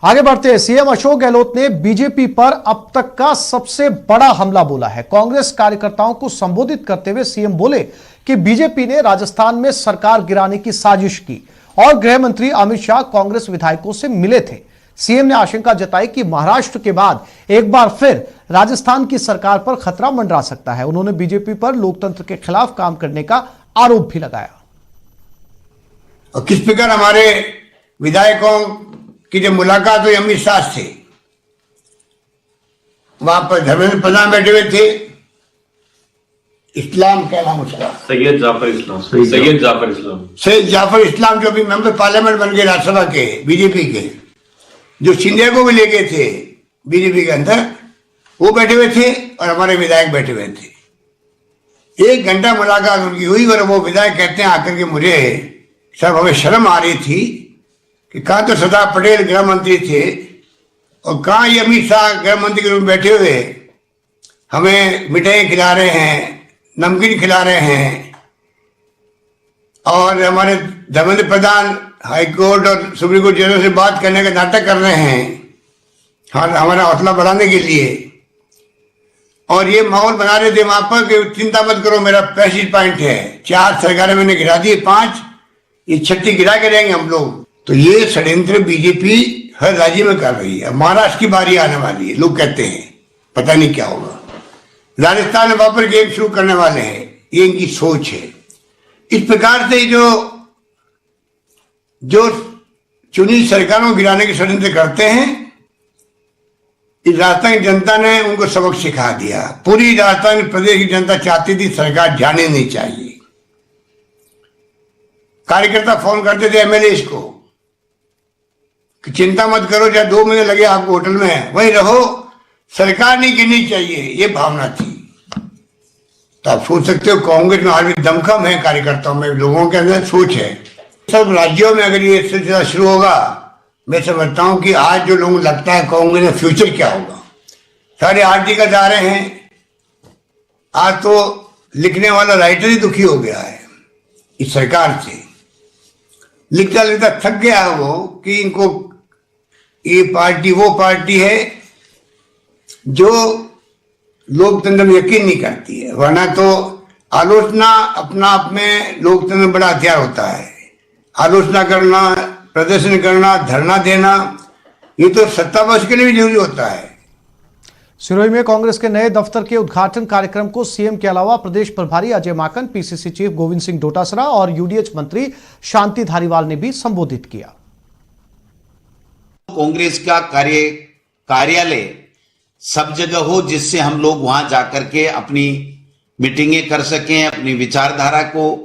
आगे बढ़ते हैं। सीएम अशोक गहलोत ने बीजेपी पर अब तक का सबसे बड़ा हमला बोला है। कांग्रेस कार्यकर्ताओं को संबोधित करते हुए सीएम बोले कि बीजेपी ने राजस्थान में सरकार गिराने की साजिश की और गृह मंत्री अमित शाह कांग्रेस विधायकों से मिले थे। सीएम ने आशंका जताई कि महाराष्ट्र के बाद एक बार फिर राजस्थान की सरकार पर खतरा मंडरा सकता है। उन्होंने बीजेपी पर लोकतंत्र के खिलाफ काम करने का आरोप भी लगाया। और किस प्रकार हमारे विधायकों की जब मुलाकात हुई अमित शाह से, वहां पर धर्मेंद्र प्रधान बैठे हुए थे। इस्लाम क्या नाम उसका? सैयद जाफर इस्लाम जो अभी मेंबर पार्लियामेंट बन गए राज्यसभा के बीजेपी के, जो सिंधिया को भी ले गए थे बीजेपी के अंदर, वो बैठे हुए थे और हमारे विधायक बैठे हुए थे। 1 घंटा मुलाकात उनकी हुई और वो विधायक कहते हैं आकर के मुझे सब हमें शर्म आ रही थी कि कहाँ तो सरदार पटेल गृह मंत्री थे और कहाँ ये अमित शाह गृह मंत्री के रूप में बैठे हुए हमें मिठाई खिला रहे हैं, नमकीन खिला रहे हैं, और हमारे धर्मेंद्र प्रधान हाईकोर्ट और सुप्रीम कोर्ट जजों से बात करने का नाटक कर रहे हैं हमारा हौसला बढ़ाने के लिए। और ये माहौल बना रहे थे वहां पर कि चिंता मत करो, मेरा 65 पॉइंट है, 4 सरकारें मैंने गिरा दी, 5 ये 6 गिरा के रहेंगे हम लोग। तो ये षड्यंत्र बीजेपी हर राज्य में कर रही है। महाराष्ट्र की बारी आने वाली है, लोग कहते हैं पता नहीं क्या होगा। राजस्थान में वापस गेम शुरू करने वाले हैं, ये इनकी सोच है। इस प्रकार से जो चुनी सरकारों को गिराने के षड्यंत्र करते हैं, इस राजस्थान की जनता ने उनको सबक सिखा दिया। पूरी राजस्थान प्रदेश की जनता चाहती थी सरकार जाने नहीं चाहिए। कार्यकर्ता फोन करते थे एमएलए को कि चिंता मत करो, चाहे 2 महीने लगे आपको होटल में वहीं रहो, सरकार नहीं गिरनी चाहिए, ये भावना थी। तो आप सोच सकते हो कांग्रेस में आज भी दमखम है, कार्यकर्ताओं में, लोगों के अंदर सोच है। सब राज्यों में अगर ये सिलसिला शुरू होगा, मैं समझता हूं कि आज जो लोगों को लगता है कांग्रेस में फ्यूचर क्या होगा, सारे आर्टिकल आ रहे हैं। आज तो लिखने वाला राइटर ही दुखी हो गया है इस सरकार से, लिखता लिखता थक गया है वो कि इनको ये पार्टी वो पार्टी है जो लोकतंत्र में यकीन नहीं करती है। वरना तो आलोचना अपना आप में लोकतंत्र में बड़ा हथियार होता है। आलोचना करना, प्रदर्शन करना, धरना देना, ये तो सत्तापक्ष के लिए भी जरूरी होता है। सिरोही में कांग्रेस के नए दफ्तर के उद्घाटन कार्यक्रम को सीएम के अलावा प्रदेश प्रभारी अजय माकन, पीसीसी चीफ गोविंद सिंह डोटासरा और यूडीएच मंत्री शांति धारीवाल ने भी संबोधित किया। कांग्रेस का कार्यालय सब जगह हो, जिससे हम लोग वहां जाकर के अपनी मीटिंगें कर सकें, अपनी विचारधारा को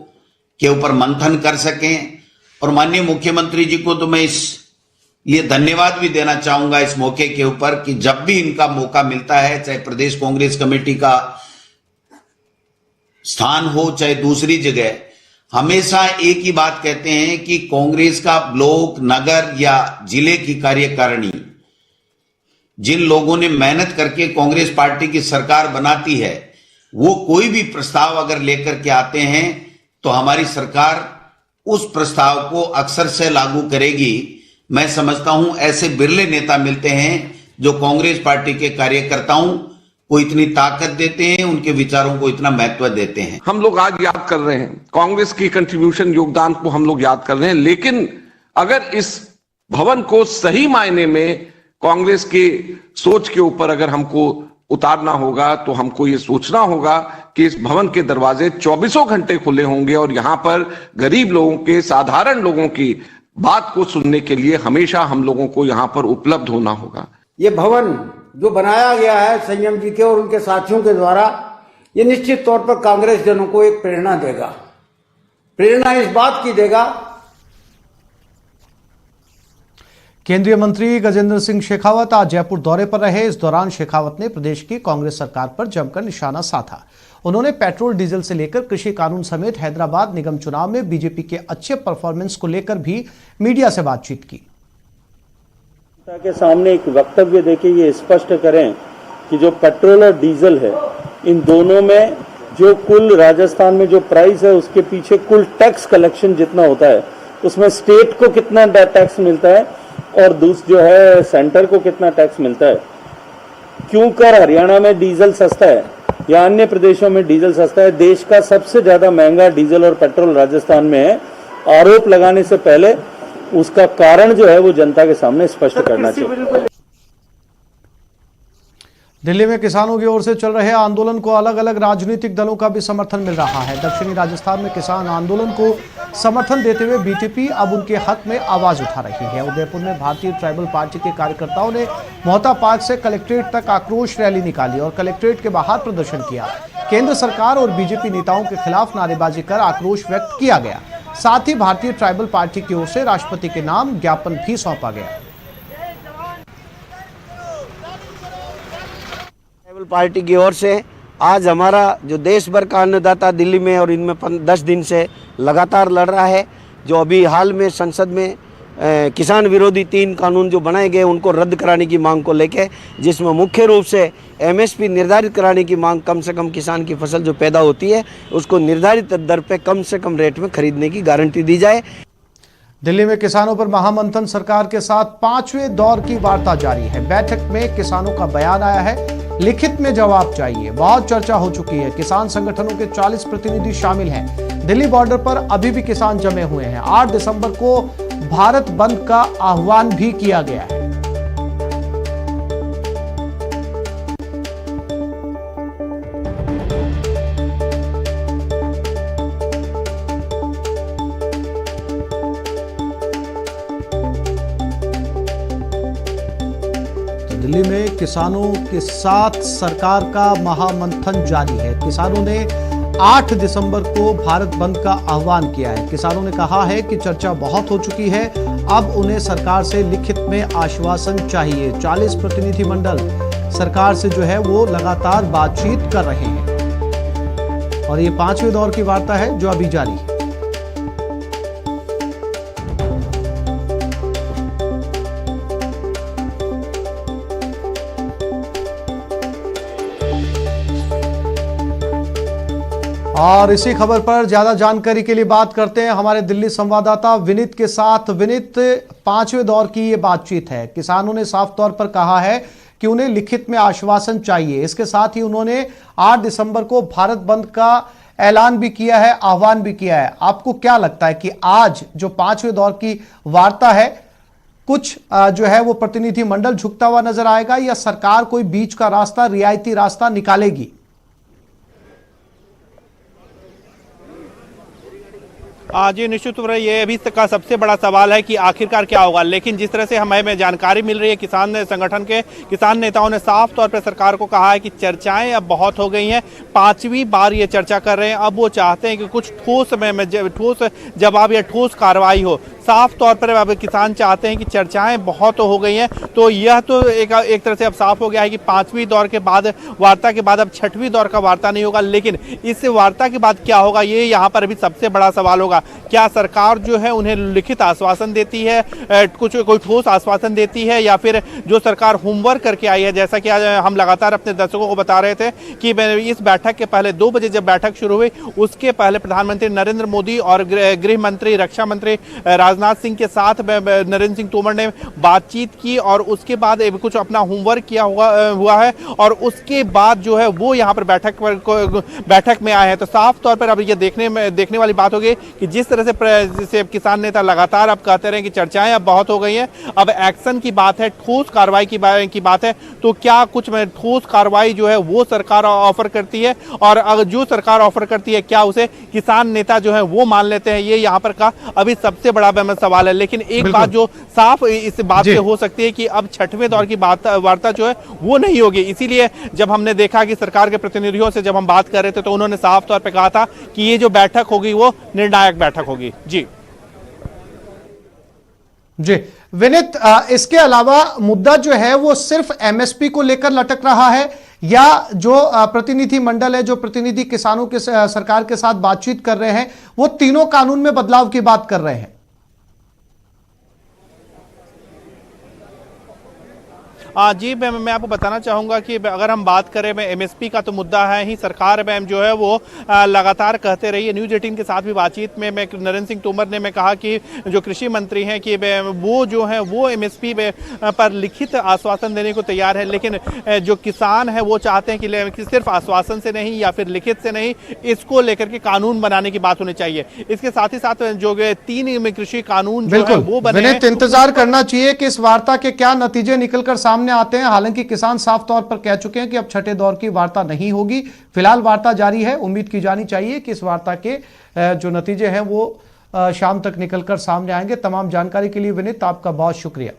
के ऊपर मंथन कर सकें। और माननीय मुख्यमंत्री जी को तो मैं ये धन्यवाद भी देना चाहूंगा इस मौके के ऊपर कि जब भी इनका मौका मिलता है, चाहे प्रदेश कांग्रेस कमेटी का स्थान हो चाहे दूसरी जगह, हमेशा एक ही बात कहते हैं कि कांग्रेस का ब्लॉक, नगर या जिले की कार्यकारिणी, जिन लोगों ने मेहनत करके कांग्रेस पार्टी की सरकार बनाती है, वो कोई भी प्रस्ताव अगर लेकर के आते हैं तो हमारी सरकार उस प्रस्ताव को अक्सर से लागू करेगी। मैं समझता हूं ऐसे बिरले नेता मिलते हैं जो कांग्रेस पार्टी के कार्यकर्ताओं को इतनी ताकत देते हैं, उनके विचारों को इतना महत्व देते हैं। हम लोग आज याद कर रहे हैं कांग्रेस की कंट्रीब्यूशन, योगदान को हम लोग याद कर रहे हैं। लेकिन अगर इस भवन को सही मायने में कांग्रेस की सोच के ऊपर अगर हमको उतारना होगा तो हमको ये सोचना होगा कि इस भवन के दरवाजे 24 घंटे खुले होंगे और यहां पर गरीब लोगों के, साधारण लोगों की बात को सुनने के लिए हमेशा हम लोगों को यहां पर उपलब्ध होना होगा। ये भवन जो बनाया गया है संयम जी के और उनके साथियों के द्वारा, ये निश्चित तौर पर कांग्रेस जनों को एक प्रेरणा देगा। प्रेरणा इस बात की देगा। केंद्रीय मंत्री गजेंद्र सिंह शेखावत आज जयपुर दौरे पर रहे। इस दौरान शेखावत ने प्रदेश की कांग्रेस सरकार पर जमकर निशाना साधा। उन्होंने पेट्रोल डीजल से लेकर कृषि कानून समेत हैदराबाद निगम चुनाव में बीजेपी के अच्छे परफॉर्मेंस को लेकर भी मीडिया से बातचीत की। के सामने एक वक्तव्य देके ये स्पष्ट करें कि जो पेट्रोल और डीजल है, इन दोनों में जो कुल राजस्थान में जो प्राइस है उसके पीछे कुल टैक्स कलेक्शन जितना होता है, उसमें स्टेट को कितना टैक्स मिलता है, और जो है सेंटर को कितना टैक्स मिलता है, क्यों कर हरियाणा में डीजल सस्ता है या अन्य प्रदेशों में डीजल सस्ता है। देश का सबसे ज्यादा महंगा डीजल और पेट्रोल राजस्थान में है। आरोप लगाने से पहले उसका कारण जो है वो जनता के सामने स्पष्ट करना चाहिए। दिल्ली में किसानों की ओर से चल रहे आंदोलन को अलग अलग राजनीतिक दलों का भी समर्थन मिल रहा है। दक्षिणी राजस्थान में किसान आंदोलन को समर्थन देते हुए बीजेपी अब उनके हक में आवाज उठा रही है। उदयपुर में भारतीय ट्राइबल पार्टी के कार्यकर्ताओं ने मोहता पार्क से कलेक्ट्रेट तक आक्रोश रैली निकाली और कलेक्ट्रेट के बाहर प्रदर्शन किया। केंद्र सरकार और बीजेपी नेताओं के खिलाफ नारेबाजी कर आक्रोश व्यक्त किया गया। साथ ही भारतीय ट्राइबल पार्टी की ओर से राष्ट्रपति के नाम ज्ञापन भी सौंपा गया। पार्टी की ओर से आज हमारा जो देश भर का अन्नदाता दिल्ली में और इनमें 10 दिन से लगातार लड़ रहा है। जो अभी हाल में संसद में किसान विरोधी 3 कानून जो बनाए गए उनको रद्द कराने की मांग को लेके, जिसमें मुख्य रूप से एमएसपी निर्धारित कराने की मांग, कम से कम किसान की फसल जो पैदा होती है उसको निर्धारित दर पे कम से कम रेट में खरीदने की गारंटी दी जाए। दिल्ली में किसानों पर महामंथन सरकार के साथ 5वें दौर की वार्ता जारी है। बैठक में किसानों का बयान आया है, लिखित में जवाब चाहिए। बहुत चर्चा हो चुकी है। किसान संगठनों के 40 प्रतिनिधि शामिल हैं। दिल्ली बॉर्डर पर अभी भी किसान जमे हुए हैं। 8 दिसंबर को भारत बंद का आह्वान भी किया गया है। दिल्ली में किसानों के साथ सरकार का महामंथन जारी है। किसानों ने 8 दिसंबर को भारत बंद का आह्वान किया है। किसानों ने कहा है कि चर्चा बहुत हो चुकी है, अब उन्हें सरकार से लिखित में आश्वासन चाहिए। 40 प्रतिनिधिमंडल सरकार से जो है वो लगातार बातचीत कर रहे हैं और ये 5वें दौर की वार्ता है जो अभी जारी है। और इसी खबर पर ज्यादा जानकारी के लिए बात करते हैं हमारे दिल्ली संवाददाता विनीत के साथ। विनीत, 5वें दौर की ये बातचीत है। किसानों ने साफ तौर पर कहा है कि उन्हें लिखित में आश्वासन चाहिए। इसके साथ ही उन्होंने 8 दिसंबर को भारत बंद का ऐलान भी किया है, आह्वान भी किया है। आपको क्या लगता है कि आज जो 5वें दौर की वार्ता है, कुछ जो है वो प्रतिनिधि मंडल झुकता हुआ नजर आएगा या सरकार कोई बीच का रास्ता, रियायती रास्ता निकालेगी? जी निश्चित रूप से ये अभी तक का सबसे बड़ा सवाल है कि आखिरकार क्या होगा। लेकिन जिस तरह से हमें जानकारी मिल रही है, किसान संगठन के किसान नेताओं ने साफ तौर पर सरकार को कहा है कि चर्चाएं अब बहुत हो गई हैं। 5वीं बार ये चर्चा कर रहे हैं। अब वो चाहते हैं कि कुछ ठोस जवाब या ठोस कार्रवाई हो। साफ तौर पर अब किसान चाहते हैं कि चर्चाएं बहुत हो गई हैं। तो यह तो एक तरह से अब साफ हो गया है कि 5वीं दौर के बाद, वार्ता के बाद अब 6वीं दौर का वार्ता नहीं होगा। लेकिन इस वार्ता के बाद क्या होगा, ये यहाँ पर अभी सबसे बड़ा सवाल होगा। क्या सरकार जो है उन्हें लिखित आश्वासन देती है, कोई ठोस आश्वासन देती है, या फिर जो सरकार होमवर्क करके आई है, जैसा कि आज हम लगातार अपने दर्शकों को बता रहे थे कि इस बैठक के पहले 2 बजे जब बैठक शुरू हुई, उसके पहले प्रधानमंत्री नरेंद्र मोदी और गृह मंत्री, रक्षा मंत्री राजनाथ सिंह के साथ नरेंद्र सिंह तोमर ने बातचीत की और उसके बाद कुछ अपना होमवर्क किया हुआ है और उसके बाद जो है वो यहाँ पर बैठक में आए हैं। तो साफ तौर पर अब ये देखने वाली बात होगी कि जिस तरह से किसान नेता लगातार अब कहते रहे कि चर्चाएं अब बहुत हो गई हैं, अब एक्शन की बात है, ठोस कार्रवाई की बात है। तो क्या कुछ ठोस कार्रवाई जो है वो सरकार ऑफर करती है, और अगर जो सरकार ऑफर करती है क्या उसे किसान नेता जो है वो मान लेते हैं, ये यहाँ पर का अभी सबसे बड़ा सवाल है। लेकिन एक बात जो साफ इस बात से हो सकती है कि अब 6वें दौर की वार्ता जो है वो नहीं होगी। इसीलिए जब हमने देखा कि सरकार के प्रतिनिधियों से जब हम बात कर रहे थे तो उन्होंने साफ तौर पर कहा था कि ये जो बैठक होगी वो निर्णायक बैठक होगी। जी विनीत, इसके अलावा मुद्दा जो है वो सिर्फ एमएसपी को लेकर लटक रहा है या जो प्रतिनिधि मंडल है, जो प्रतिनिधि किसानों के सरकार के साथ बातचीत कर रहे हैं, वो तीनों कानून में बदलाव की बात कर रहे हैं? जी मैं आपको बताना चाहूँगा कि अगर हम बात करें एमएसपी का तो मुद्दा है ही, सरकार जो है वो लगातार कहते रही है। न्यूज़ 18 के साथ भी बातचीत में नरेंद्र सिंह तोमर ने कहा कि जो कृषि मंत्री हैं कि वो जो है वो एमएसपी पर लिखित आश्वासन देने को तैयार है, लेकिन जो किसान है वो चाहते हैं कि सिर्फ आश्वासन से नहीं या फिर लिखित से नहीं, इसको लेकर के कानून बनाने की बात होनी चाहिए। इसके साथ ही साथ जो 3 कृषि कानून जो है वो बने। इंतजार करना चाहिए कि इस वार्ता के क्या नतीजे निकलकर सामने आते हैं। हालांकि किसान साफ तौर पर कह चुके हैं कि अब छठे दौर की वार्ता नहीं होगी। फिलहाल वार्ता जारी है। उम्मीद की जानी चाहिए कि इस वार्ता के जो नतीजे हैं वो शाम तक निकलकर सामने आएंगे। तमाम जानकारी के लिए विनीत आपका बहुत शुक्रिया।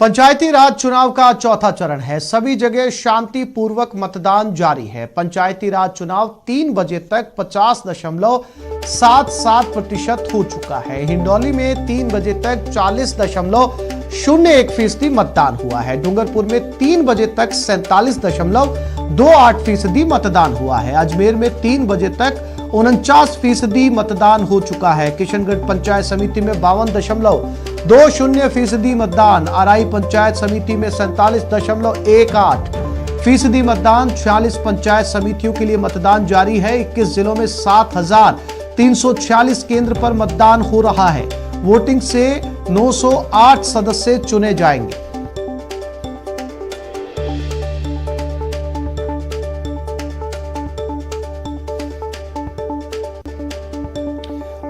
पंचायती राज चुनाव का चौथा चरण है। सभी जगह शांतिपूर्वक मतदान जारी है। पंचायती राज चुनाव 3 बजे तक 50.77% हो चुका है। हिंडौली में 3 बजे तक 40.01% मतदान हुआ है। डूंगरपुर में 3 बजे तक 47.28% मतदान हुआ है। अजमेर में 3 बजे तक 49% मतदान हो चुका है। किशनगढ़ पंचायत समिति में 52.20% मतदान, अराई पंचायत समिति में 47.18% मतदान। 46 पंचायत समितियों के लिए मतदान जारी है। 21 जिलों में 7,346 केंद्र पर मतदान हो रहा है। वोटिंग से 908 सदस्य चुने जाएंगे।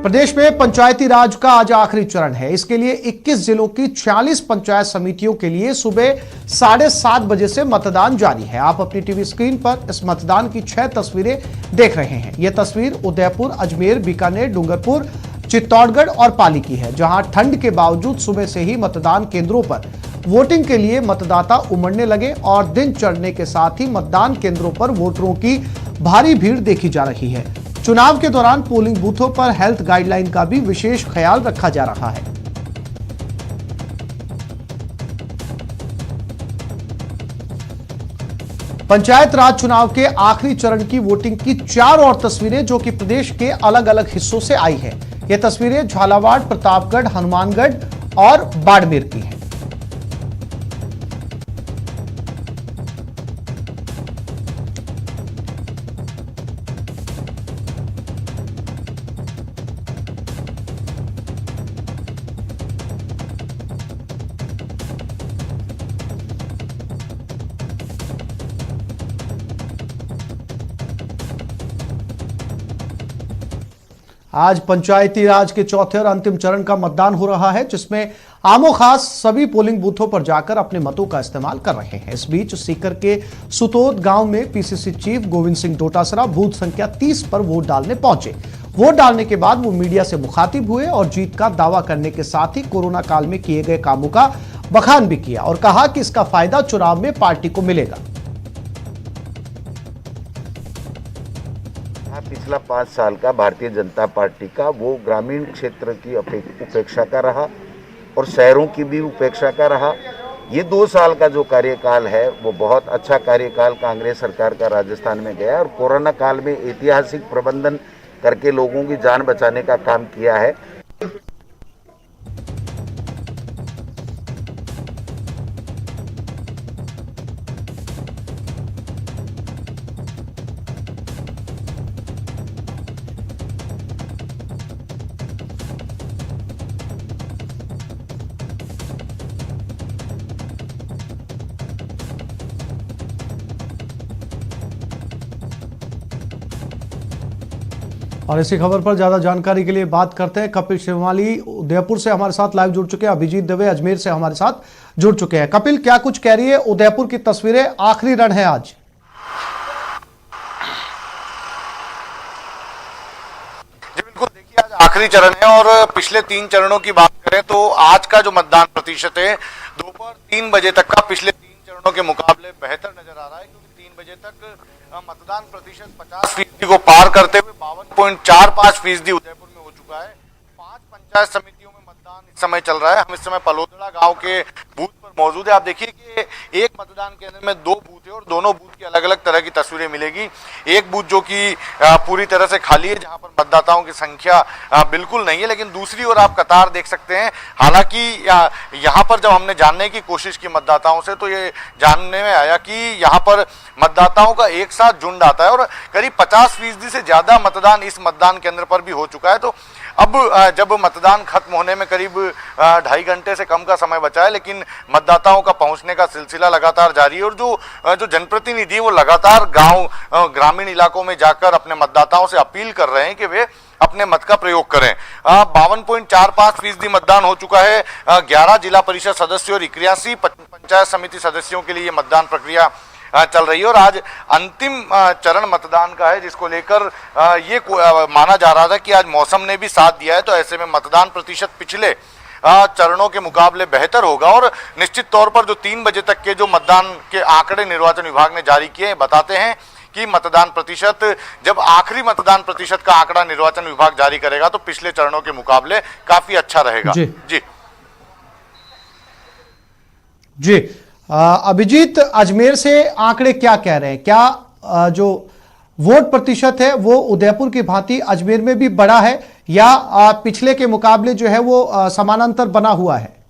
प्रदेश में पंचायती राज का आज आखिरी चरण है। इसके लिए 21 जिलों की 46 पंचायत समितियों के लिए सुबह 7:30 बजे से मतदान जारी है। आप अपनी टीवी स्क्रीन पर इस मतदान की 6 तस्वीरें देख रहे हैं। यह तस्वीर उदयपुर, अजमेर, बीकानेर, डूंगरपुर, चित्तौड़गढ़ और पाली की है, जहां ठंड के बावजूद सुबह से ही मतदान केंद्रों पर वोटिंग के लिए मतदाता उमड़ने लगे और दिन चढ़ने के साथ ही मतदान केंद्रों पर वोटरों की भारी भीड़ देखी जा रही है। चुनाव के दौरान पोलिंग बूथों पर हेल्थ गाइडलाइन का भी विशेष ख्याल रखा जा रहा है। पंचायत राज चुनाव के आखिरी चरण की वोटिंग की 4 और तस्वीरें जो कि प्रदेश के अलग अलग हिस्सों से आई है। ये तस्वीरें झालावाड़, प्रतापगढ़, हनुमानगढ़ और बाड़मेर की हैं। आज पंचायती राज के चौथे और अंतिम चरण का मतदान हो रहा है, जिसमें आमो खास सभी पोलिंग बूथों पर जाकर अपने मतों का इस्तेमाल कर रहे हैं। इस बीच सीकर के सुतोद गांव में PCC chief Govind Singh Dotasra booth संख्या 30 पर वोट डालने पहुंचे। वोट डालने के बाद वो मीडिया से मुखातिब हुए और जीत का दावा करने के साथ ही कोरोना काल में किए गए कामों का बखान भी किया और कहा कि इसका फायदा चुनाव में पार्टी को मिलेगा। पिछला 5 साल का भारतीय जनता पार्टी का वो ग्रामीण क्षेत्र की उपेक्षा का रहा और शहरों की भी उपेक्षा का रहा। ये 2 साल का जो कार्यकाल है वो बहुत अच्छा कार्यकाल कांग्रेस सरकार का राजस्थान में गया और कोरोना काल में ऐतिहासिक प्रबंधन करके लोगों की जान बचाने का काम किया है। और इसी खबर पर ज्यादा जानकारी के लिए बात करते हैं। कपिल शिवमाली उदयपुर से हमारे साथ लाइव जुड़ चुके हैं। अभिजीत दवे अजमेर से हमारे साथ जुड़ चुके हैं। कपिल, क्या कुछ कह रही है उदयपुर की तस्वीरें? आखिरी रण है आज। जी बिल्कुल, देखिए आज आखिरी चरण है और पिछले 3 चरणों की बात करें तो आज का जो मतदान प्रतिशत है दोपहर 3 बजे तक का पिछले 3 चरणों के मुकाबले बेहतर नजर आ रहा है, क्योंकि 3 बजे तक मतदान प्रतिशत 50% को पार करते हुए 52.45% उदयपुर में हो चुका है। 5 पंचायत समितियों में मतदान इस समय चल रहा है। हम इस समय पलोदड़ा गांव के बूथ पर मौजूद है। आप देखिए कि एक मतदान केंद्र में 2 बूथ है और दोनों बूथ की अलग अलग तरह की तस्वीरें मिलेगी। एक बूथ जो कि पूरी तरह से खाली है, जहां पर मतदाताओं की संख्या बिल्कुल नहीं है, लेकिन दूसरी ओर आप कतार देख सकते हैं। हालांकि यहां पर जब हमने जानने की कोशिश की मतदाताओं से, तो ये जानने में आया कि यहां पर मतदाताओं का एक साथ झुंड आता है और करीब 50% से ज्यादा मतदान इस मतदान केंद्र पर भी हो चुका है। तो अब जब मतदान खत्म होने में करीब 2.5 घंटे से कम का समय बचा है, लेकिन मतदाताओं का पहुंचने का सिलसिला लगातार जारी है और जो जनप्रतिनिधि वो लगातार ग्रामीण इलाकों में जाकर अपने मतदाताओं से अपील कर रहे हैं कि वे अपने मत का प्रयोग करें। 52.45% मतदान हो चुका है। 11 जिला परिषद सदस्यों और 81 पंचायत समिति सदस्यों के लिए मतदान प्रक्रिया चल रही है और आज अंतिम चरण मतदान का है, जिसको लेकर ये माना जा रहा था कि आज मौसम ने भी साथ दिया है, तो ऐसे में मतदान प्रतिशत पिछले चरणों के मुकाबले बेहतर होगा। और निश्चित तौर पर जो 3 बजे तक के जो मतदान के आंकड़े निर्वाचन विभाग ने जारी किए बताते हैं कि मतदान प्रतिशत, जब आखिरी मतदान प्रतिशत का आंकड़ा निर्वाचन विभाग जारी करेगा तो पिछले चरणों के मुकाबले काफी अच्छा रहेगा। जी अभिजीत, अजमेर से आंकड़े क्या कह रहे हैं? क्या जो वोट प्रतिशत है वो उदयपुर की भांति अजमेर में भी बढ़ा है या पिछले के मुकाबले जो है वो समानांतर बना हुआ है?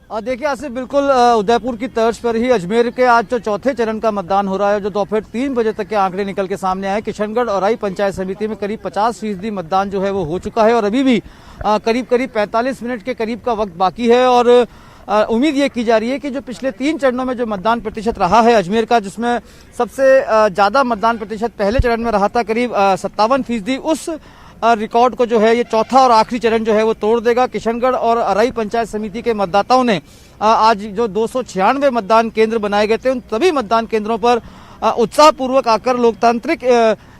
देखिए आसिफ, बिल्कुल उदयपुर की तर्ज पर ही अजमेर के आज जो चौथे चरण का मतदान हो रहा है, जो दोपहर 3 बजे तक के आंकड़े निकल के सामने आए। किशनगढ़ और पंचायत समिति में करीब 50% मतदान जो है वो हो चुका है और अभी भी करीब 45 मिनट के करीब का वक्त बाकी है। और उम्मीद ये की जा रही है कि जो पिछले 3 चरणों में जो मतदान प्रतिशत रहा है अजमेर का, जिसमें सबसे ज्यादा मतदान प्रतिशत पहले चरण में रहा था करीब 57%, उस रिकॉर्ड को जो है ये चौथा और आखिरी चरण जो है वो तोड़ देगा। किशनगढ़ और अराई पंचायत समिति के मतदाताओं ने आज जो 296 मतदान केंद्र बनाए गए थे, उन सभी मतदान केंद्रों पर उत्साहपूर्वक आकर लोकतांत्रिक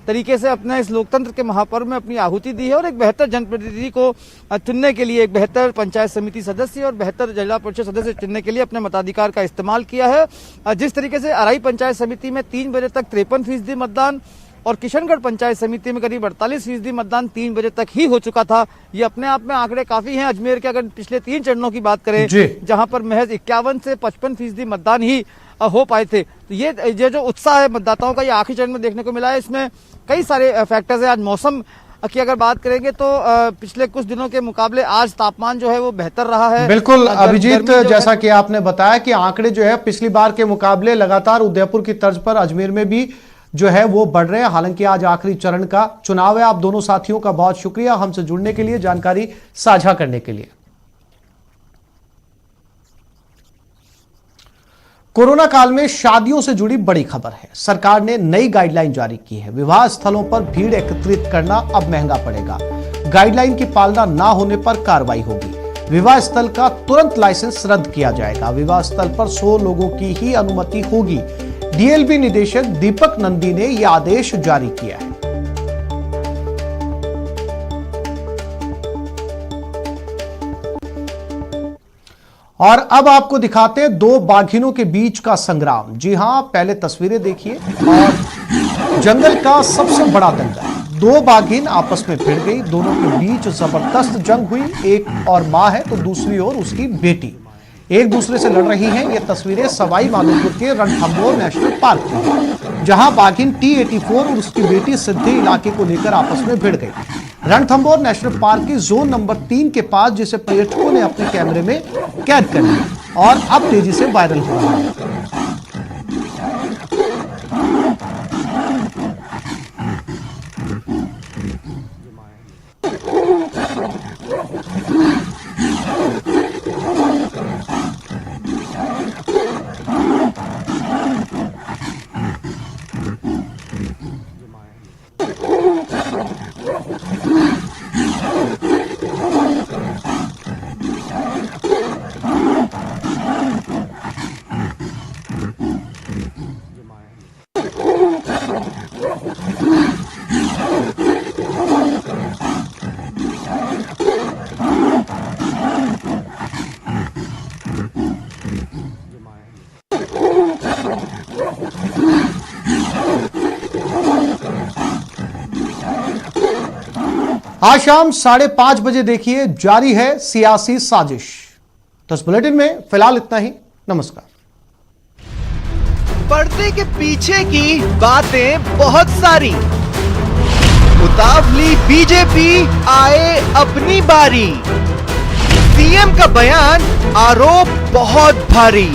तरीके से अपने इस लोकतंत्र के महापर्व में अपनी आहुति दी है और एक बेहतर जनप्रतिनिधि को चुनने के लिए, एक बेहतर पंचायत समिति सदस्य और बेहतर जिला परिषद सदस्य चुनने के लिए अपने मताधिकार का इस्तेमाल किया है। जिस तरीके से अराई पंचायत समिति में 3 बजे तक 53% मतदान और किशनगढ़ पंचायत समिति में करीब 48% मतदान 3 बजे तक ही हो चुका था, ये अपने आप में आंकड़े काफी हैं। अजमेर के अगर पिछले 3 चरणों की बात करें, जहां पर महज 51 से 55% मतदान ही हो पाए थे, तो ये जो उत्साह है मतदाताओं का, ये आखिरी चरण में देखने को मिला है। इसमें कई सारे फैक्टर्स हैं। आज मौसम की अगर बात करेंगे तो पिछले कुछ दिनों के मुकाबले आज तापमान जो है वो बेहतर रहा है। बिल्कुल अभिजीत, जैसा कि आपने बताया कि आंकड़े जो है पिछली बार के मुकाबले लगातार उदयपुर की तर्ज पर अजमेर में भी जो है वो बढ़ रहे हैं। हालांकि आज आखिरी चरण का चुनाव है। आप दोनों साथियों का बहुत शुक्रिया हमसे जुड़ने के लिए, जानकारी साझा करने के लिए। कोरोना काल में शादियों से जुड़ी बड़ी खबर है। सरकार ने नई गाइडलाइन जारी की है। विवाह स्थलों पर भीड़ एकत्रित करना अब महंगा पड़ेगा। गाइडलाइन की पालना ना होने पर कार्रवाई होगी। विवाह स्थल का तुरंत लाइसेंस रद्द किया जाएगा। विवाह स्थल पर 100 लोगों की ही अनुमति होगी। डीएलबी निदेशक दीपक नंदी ने यह आदेश जारी किया है। और अब आपको दिखाते हैं 2 बाघिनों के बीच का संग्राम। जी हां, पहले तस्वीरें देखिए। और जंगल का सबसे बड़ा दंगल, 2 बाघिन आपस में भिड़ गई। दोनों के बीच जबरदस्त जंग हुई। एक और मां है तो दूसरी ओर उसकी बेटी एक दूसरे से लड़ रही हैं। ये तस्वीरें सवाई माधोपुर के रणथंभौर नेशनल पार्क की हैं, जहां बाघिन T84 और उसकी बेटी सिद्धि इलाके को लेकर आपस में भिड़ गई। रणथंभौर नेशनल पार्क की जोन नंबर 3 के पास, जिसे पर्यटकों ने अपने कैमरे में कैद कर लिया और अब तेजी से वायरल हो रहा है। आज शाम 5:30 बजे देखिए जारी है सियासी साजिश। तो इस बुलेटिन में फिलहाल इतना ही। नमस्कार। पर्दे के पीछे की बातें बहुत सारी, उतावली बीजेपी आए अपनी बारी, सीएम का बयान आरोप बहुत भारी,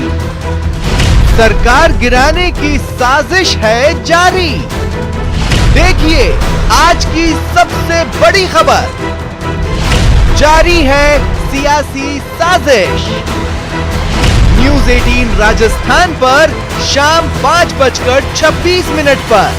सरकार गिराने की साजिश है जारी। देखिए आज की सबसे बड़ी खबर, जारी है सियासी साजिश। न्यूज़ 18 राजस्थान पर शाम 5:26 पर